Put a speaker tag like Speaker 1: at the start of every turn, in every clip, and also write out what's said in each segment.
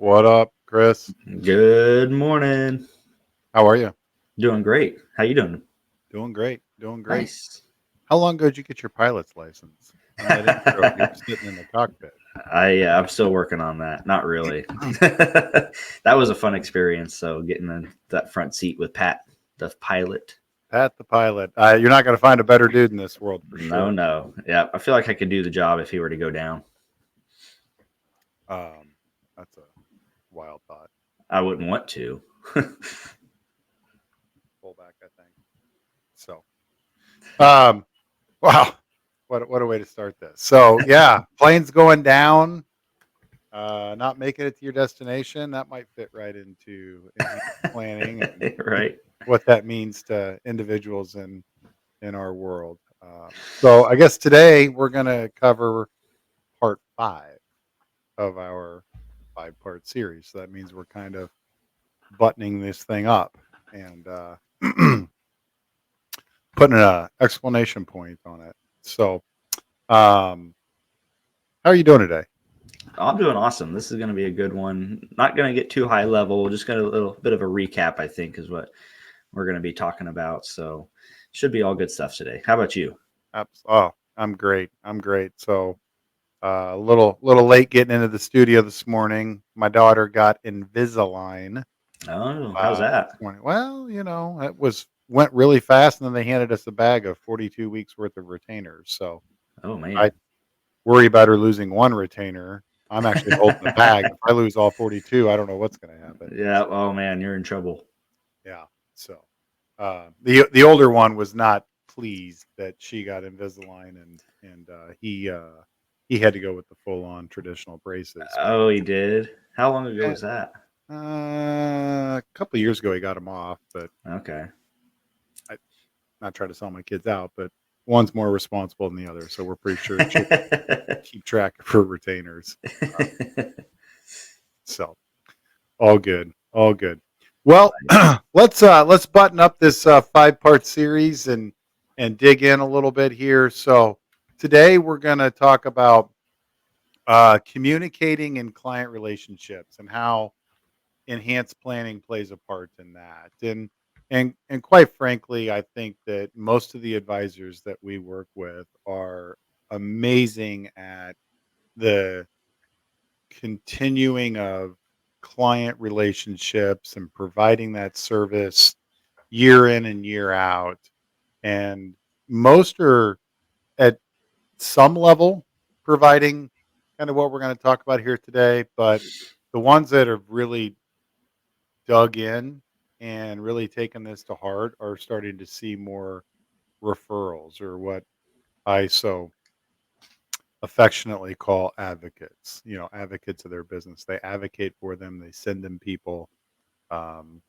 Speaker 1: What up, Chris?
Speaker 2: Good morning.
Speaker 1: How are you?
Speaker 2: Doing great. How you doing?
Speaker 1: Doing great. Doing great.
Speaker 2: Nice.
Speaker 1: How long ago did you get your pilot's license? In that intro, you were sitting in the cockpit.
Speaker 2: I'm still working on that. Not really. That was a fun experience. So getting in that front seat with Pat, the pilot.
Speaker 1: Pat the pilot. You're not going to find a better dude in this world for
Speaker 2: No,
Speaker 1: sure.
Speaker 2: no. Yeah, I feel like I could do the job if he were to go down.
Speaker 1: Um, that's a wild thought.
Speaker 2: I wouldn't want to.
Speaker 1: Pull back, I think. So, um, wow, what a way to start this. So, yeah, planes going down, not making it to your destination. That might fit right into enhanced planning and
Speaker 2: Right.
Speaker 1: what that means to individuals in our world. So I guess today we're going to cover part 5 of our 5-part series. So that means we're kind of buttoning this thing up and putting an explanation point on it. So, how are you doing today?
Speaker 2: I'm doing awesome. This is going to be a good one. Not going to get too high level. Just got a little bit of a recap, I think, is what we're going to be talking about. So should be all good stuff today. How about you?
Speaker 1: Oh, I'm great. I'm great. So, a little late getting into the studio this morning. My daughter got Invisalign
Speaker 2: Oh, how's
Speaker 1: this
Speaker 2: that?
Speaker 1: morning. Well, went really fast, and then they handed us a bag of 42 weeks worth of retainers. So
Speaker 2: Oh
Speaker 1: I
Speaker 2: man.
Speaker 1: worry about her losing one retainer. I'm actually holding the bag. If I lose all 42, I don't know what's going to happen.
Speaker 2: Yeah. Oh man, you're in trouble.
Speaker 1: Yeah. So the older one was not pleased that she got Invisalign, and he had to go with the full on traditional braces. But
Speaker 2: Oh, he did. How long ago
Speaker 1: eh,
Speaker 2: was that?
Speaker 1: a couple of years ago, he got them off, but
Speaker 2: Okay.
Speaker 1: I not try to sell my kids out, but one's more responsible than the other, so we're pretty sure she'll keep track of her retainers. Uh, so all good, all good. Well, let's button up this 5-part series and dig in a little bit here. So today we're going to talk about communicating in client relationships and how enhanced planning plays a part in that. And quite frankly, I think that most of the advisors that we work with are amazing at the continuing of client relationships and providing that service year in and year out. And most are at some level providing kind of what we're going to talk about here today, but the ones that have really dug in and really taken this to heart are starting to see more referrals, or what I so affectionately call advocates. Advocates of their business. They advocate for them. They send them people. Um,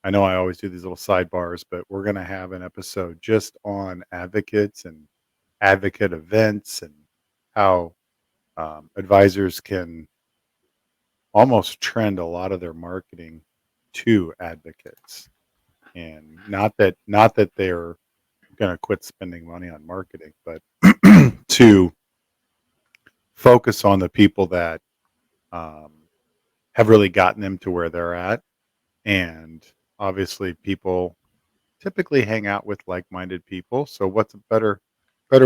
Speaker 1: I know I always do these little sidebars, but we're going to have an episode just on advocates and advocate events and how advisors can almost trend a lot of their marketing to advocates. And not that they're going to quit spending money on marketing, but to focus on the people that um, have really gotten them to where they're at. And obviously, people typically hang out with like-minded people. So, what's a better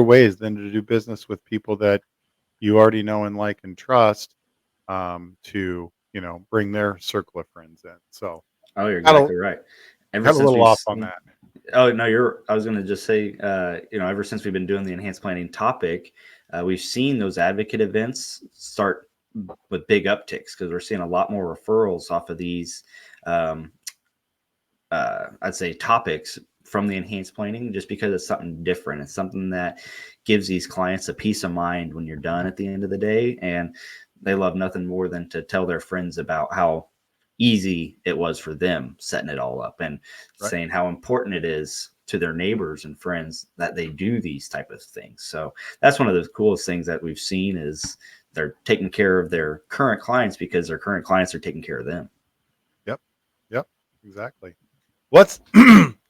Speaker 1: ways than to do business with people that you already know and like and trust, to bring their circle of friends in. So,
Speaker 2: Oh, you're
Speaker 1: got a
Speaker 2: exactly right. Ever
Speaker 1: got a
Speaker 2: since
Speaker 1: little
Speaker 2: we've
Speaker 1: off on
Speaker 2: seen,
Speaker 1: that.
Speaker 2: oh no, you're. I was going to just say, ever since we've been doing the enhanced planning topic, we've seen those advocate events start with big upticks because we're seeing a lot more referrals off of these. Um, I'd say topics from the enhanced planning, just because it's something different. It's something that gives these clients a peace of mind when you're done at the end of the day, and they love nothing more than to tell their friends about how easy it was for them setting it all up, and
Speaker 1: Right.
Speaker 2: saying how important it is to their neighbors and friends that they do these type of things. So that's one of the coolest things that we've seen is they're taking care of their current clients because their current clients are taking care of them.
Speaker 1: Yep. Yep. Exactly. Let's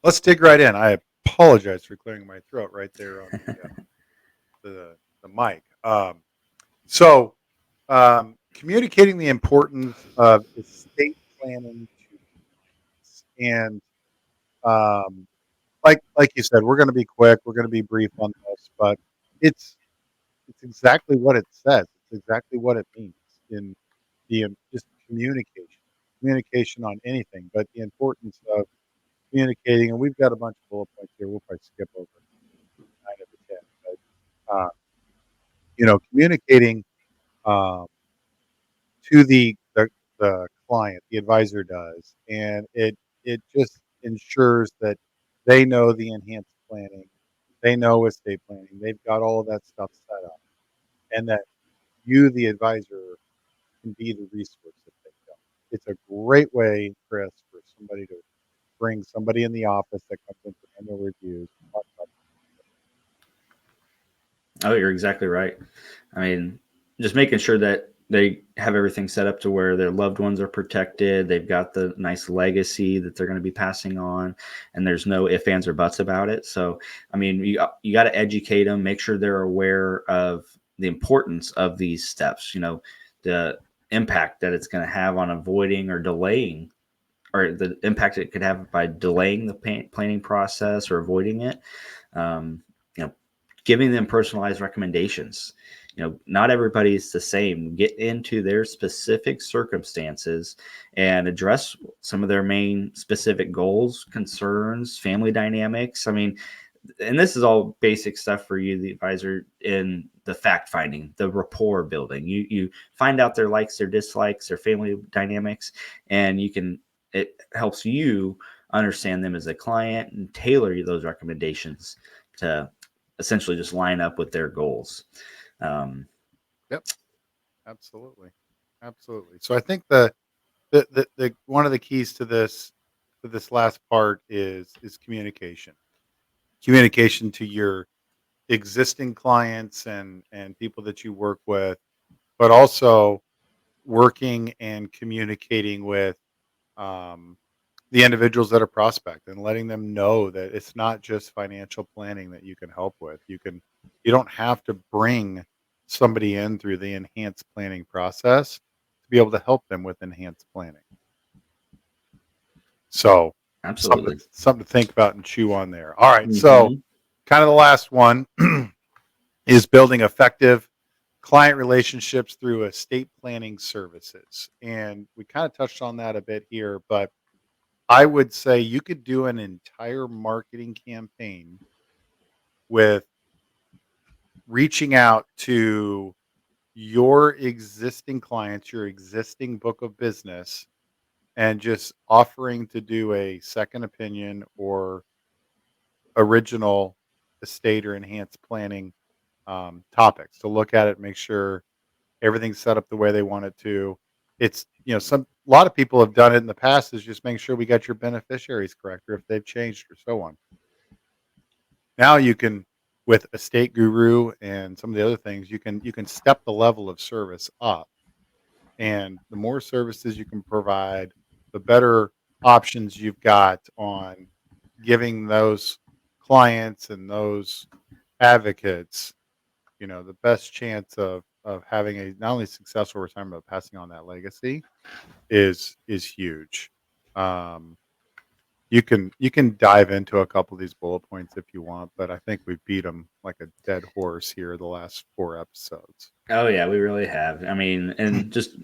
Speaker 1: let's dig right in. I apologize for clearing my throat right there on the mic. So, communicating the importance of estate planning to clients. And um, like you said, we're going to be quick. We're going to be brief on this, but it's it's exactly what it says. It's exactly what it means in the just communication on anything, but the importance of communicating. And we've got a bunch of bullet points here. We'll probably skip over 9 of the 10, but communicating um, to the client, the advisor does, and it just ensures that they know the enhanced planning, they know estate planning, they've got all of that stuff set up, and that you, the advisor, can be the resource that they don't. It's a great way, Chris, for somebody to bring somebody in the office that comes in for annual reviews. And talk about
Speaker 2: Oh, you're exactly right. I mean, just making sure that they have everything set up to where their loved ones are protected. They've got the nice legacy that they're going to be passing on, and there's no ifs, ands, or buts about it. So, I mean, you got to educate them, make sure they're aware of the importance of these steps. The impact that it's going to have on avoiding or delaying, or the impact it could have by delaying the planning process or avoiding it. Um, you know, Giving them personalized recommendations. Not everybody's the same. Get into their specific circumstances and address some of their main specific goals, concerns, family dynamics. I mean, and this is all basic stuff for you, the advisor, in the fact finding, the rapport building. You find out their likes, their dislikes, their family dynamics, and it helps you understand them as a client and tailor those recommendations to essentially just line up with their goals. Um,
Speaker 1: yep, absolutely, absolutely. So I think the one of the keys to this last part is communication. Communication to your existing clients and people that you work with, but also working and communicating with um, the individuals that are prospect and letting them know that it's not just financial planning that you can help with. You don't have to bring somebody in through the enhanced planning process to be able to help them with enhanced planning. So
Speaker 2: Absolutely.
Speaker 1: something to think about and chew on there. All right. So
Speaker 2: Hmm.
Speaker 1: kind of the last one is building effective client relationships through estate planning services. And we kind of touched on that a bit here, but I would say you could do an entire marketing campaign with reaching out to your existing clients, your existing book of business, and just offering to do a second opinion or original estate or enhanced planning topics to look at it, make sure everything's set up the way they want it to. It's some a lot of people have done it in the past is just making sure we got your beneficiaries correct or if they've changed or so on. Now you can with Estate Guru and some of the other things, you can step the level of service up. And the more services you can provide, the better options you've got on giving those clients and those advocates, the best chance of having a not only successful retirement but passing on that legacy is huge. Um, you can dive into a couple of these bullet points if you want, but I think we beat them like a dead horse here the last 4 episodes.
Speaker 2: Oh yeah, we really have. I mean, and just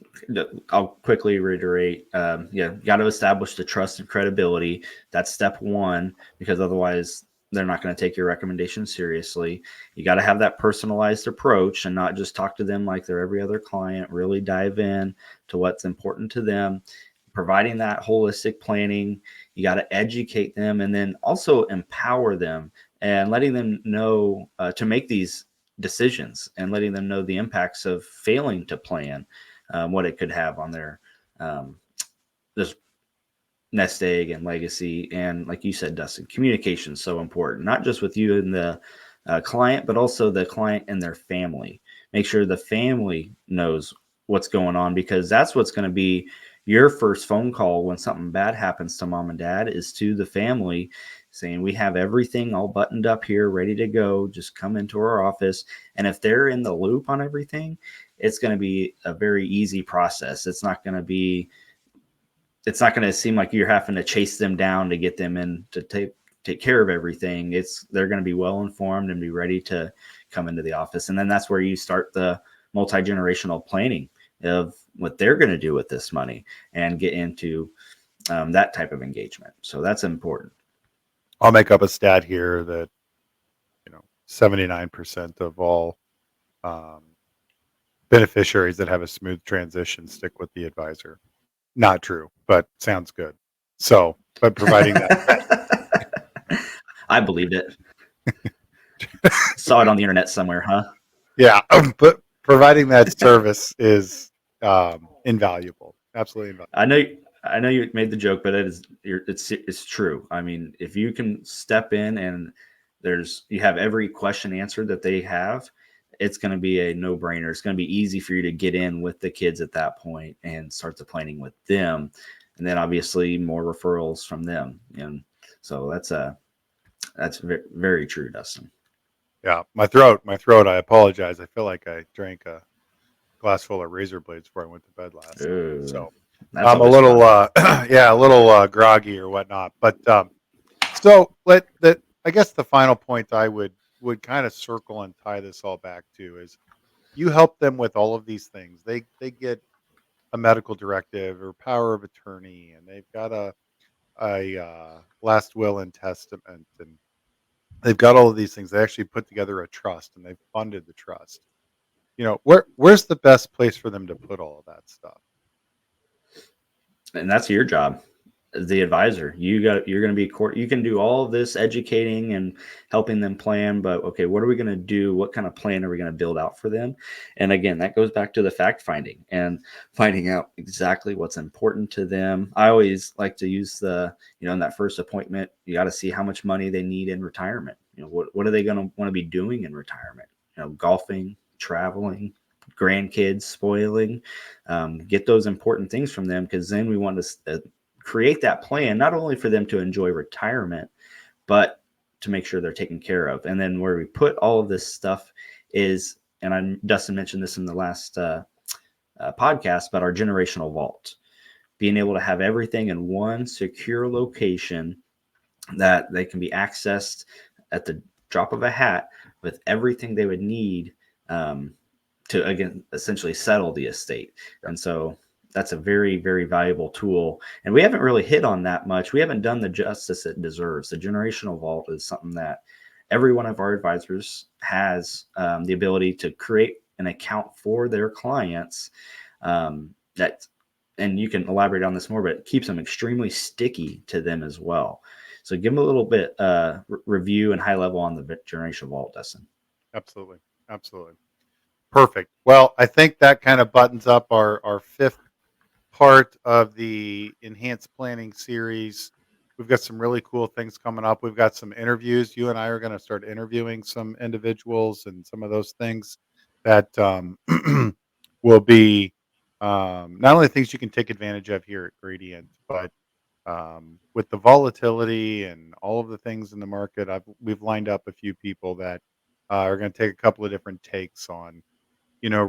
Speaker 2: I'll quickly reiterate. Yeah, got to establish the trust and credibility. That's step one, because otherwise they're not going to take your recommendation seriously. You got to have that personalized approach and not just talk to them like they're every other client. Really dive in to what's important to them. Providing that holistic planning, you got to educate them and then also empower them and letting them know to make these decisions and letting them know the impacts of failing to plan, what it could have on their um, this nest egg and legacy. And like you said, Dustin, communication is so important, not just with you and the client, but also the client and their family. Make sure the family knows what's going on, because that's what's going to be your first phone call when something bad happens to mom and dad, is to the family, saying we have everything all buttoned up here, ready to go. Just come into our office. And if they're in the loop on everything, it's going to be a very easy process. It's not going to seem like you're having to chase them down to get them in to take care of everything. They're going to be well informed and be ready to come into the office. And then that's where you start the multi-generational planning of what they're going to do with this money and get into that type of engagement. So that's important.
Speaker 1: I'll make up a stat here that 79% of all um, beneficiaries that have a smooth transition stick with the advisor. Not true, but sounds good. So, but providing that
Speaker 2: I believed it. Saw it on the internet somewhere, huh?
Speaker 1: yeah, but providing that service is invaluable. Absolutely invaluable.
Speaker 2: I know I know you made the joke, but it's true. I mean, if you can step in and you have every question answered that they have, it's going to be a no-brainer. It's going to be easy for you to get in with the kids at that point and start the planning with them, and then obviously more referrals from them. And so that's very, very true, Dustin.
Speaker 1: Yeah, my throat. I apologize. I feel like I drank a glass full of razor blades before I went to bed last night.
Speaker 2: Ooh,
Speaker 1: So
Speaker 2: that's
Speaker 1: I'm a
Speaker 2: always
Speaker 1: little,
Speaker 2: fun.
Speaker 1: yeah, a little groggy or whatnot. But so let that. I guess the final point I would kind of circle and tie this all back to is you help them with all of these things. They get a medical directive or power of attorney, and they've got a last will and testament, and they've got all of these things. They actually put together a trust, and they've funded the trust. Where's the best place for them to put all of that stuff?
Speaker 2: And that's your job as the advisor. You're going to be court. You can do all of this educating and helping them plan, but okay, what are we going to do? What kind of plan are we going to build out for them? And again, that goes back to the fact finding and finding out exactly what's important to them. I always like to use in that first appointment, you got to see how much money they need in retirement. What are they going to want to be doing in retirement? Golfing, traveling, grandkids, spoiling. Get those important things from them, because then we want to create that plan not only for them to enjoy retirement, but to make sure they're taken care of. And then where we put all of this stuff is, and Dustin mentioned this in the last podcast, but our generational vault, being able to have everything in one secure location that they can be accessed at the drop of a hat with everything they would need um, to, again, essentially settle the estate. And so that's a very, very valuable tool. And we haven't really hit on that much. We haven't done the justice it deserves. The generational vault is something that every one of our advisors has the ability to create an account for their clients. That, and you can elaborate on this more, but it keeps them extremely sticky to them as well. So give them a little bit review and high level on the generational vault, Dustin.
Speaker 1: Absolutely, absolutely. Perfect. Well, I think that kind of buttons up our fifth part of the enhanced planning series. We've got some really cool things coming up. We've got some interviews. You and I are going to start interviewing some individuals and some of those things that will be not only things you can take advantage of here at Gradient, but with the volatility and all of the things in the market, we've lined up a few people that are going to take a couple of different takes on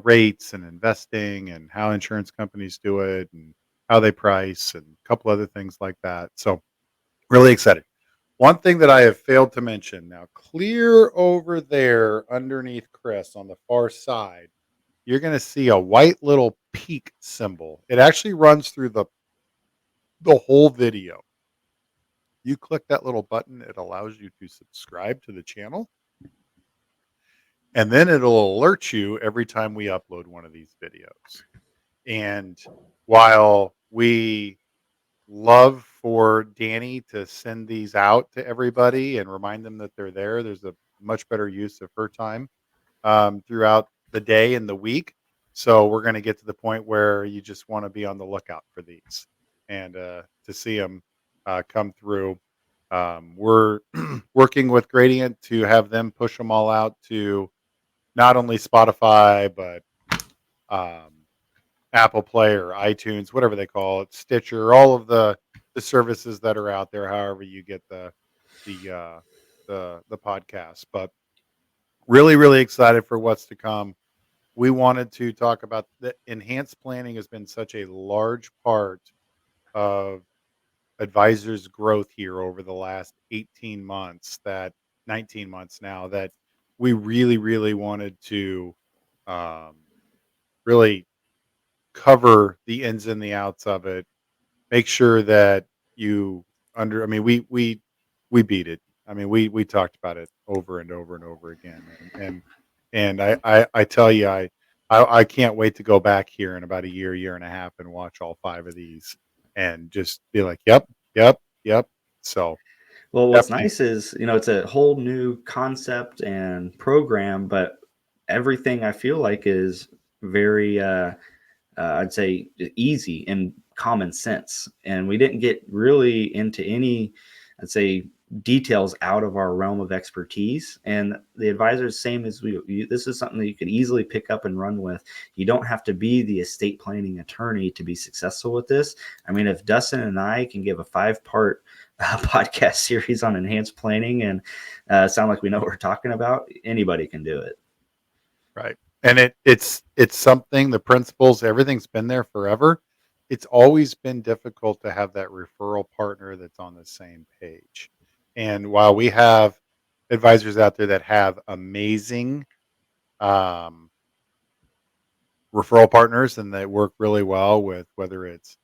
Speaker 1: rates and investing and how insurance companies do it and how they price and a couple other things like that. So really excited. One thing that I have failed to mention now, clear over there underneath Chris on the far side, you're going to see a white little peak symbol. It actually runs through the whole video. You click that little button, it allows you to subscribe to the channel, and then it'll alert you every time we upload one of these videos. And while we love for Danny to send these out to everybody and remind them that they're there, there's a much better use of her time throughout the day and the week. So we're going to get to the point where you just want to be on the lookout for these and to see them come through. We're working with Gradient to have them push them all out to not only Spotify, but um, Apple Play or iTunes, whatever they call it, Stitcher, all of the services that are out there, however you get the podcast. But really, really excited for what's to come. We wanted to talk about the enhanced planning has been such a large part of advisors' growth here over the last 18 months, that 19 months now, that we really, really wanted to um, really cover the ins and the outs of it. Make sure that you I mean, we beat it. I mean, we talked about it over and over and over again, and I tell you, I can't wait to go back here in about a year and a half, and watch all 5 of these, and just be like, yep, yep, yep. So
Speaker 2: Well, what's
Speaker 1: definitely
Speaker 2: nice is, it's a whole new concept and program, but everything I feel like is very, I'd say, easy and common sense. And we didn't get really into any, I'd say, details out of our realm of expertise. And the advisor is same as this is something that you could easily pick up and run with. You don't have to be the estate planning attorney to be successful with this. I mean, if Dustin and I can give a 5-part podcast series on enhanced planning and sound like we know what we're talking about, anybody can do it.
Speaker 1: right. And it's something, the principles, everything's been there forever. It's always been difficult to have that referral partner that's on the same page. And while we have advisors out there that have amazing um, referral partners and that work really well with, whether it's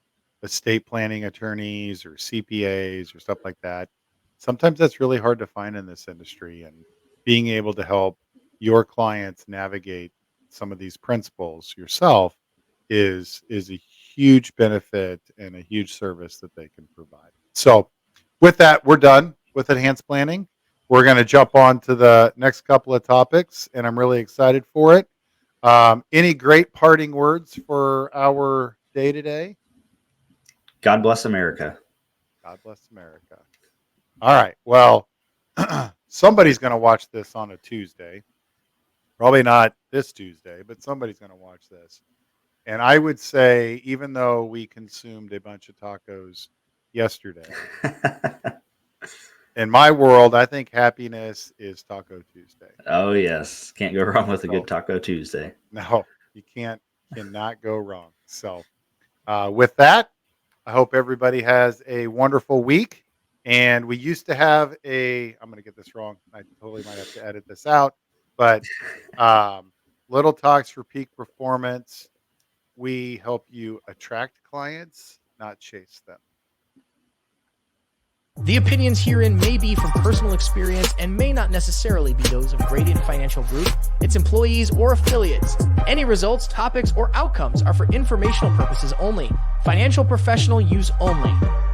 Speaker 1: estate planning attorneys or CPAs or stuff like that. Sometimes that's really hard to find in this industry, and being able to help your clients navigate some of these principles yourself is a huge benefit and a huge service that they can provide. So with that, we're done with enhanced planning. We're going to jump on to the next couple of topics, and I'm really excited for it. Any great parting words for our day today?
Speaker 2: God bless America.
Speaker 1: God bless America. All right. Well, somebody's going to watch this on a Tuesday. Probably not this Tuesday, but somebody's going to watch this. And I would say, even though we consumed a bunch of tacos yesterday, in my world, I think happiness is Taco Tuesday.
Speaker 2: Oh, yes. Can't go wrong with a
Speaker 1: So,
Speaker 2: good Taco Tuesday.
Speaker 1: no, you cannot go wrong. So, with that, I hope everybody has a wonderful week. And we used to have I'm going to get this wrong. I totally might have to edit this out, but Little Talks for Peak Performance. We help you attract clients, not chase them.
Speaker 3: The opinions herein may be from personal experience and may not necessarily be those of Gradient Financial Group, its employees, or affiliates. Any results, topics, or outcomes are for informational purposes only. Financial professional use only.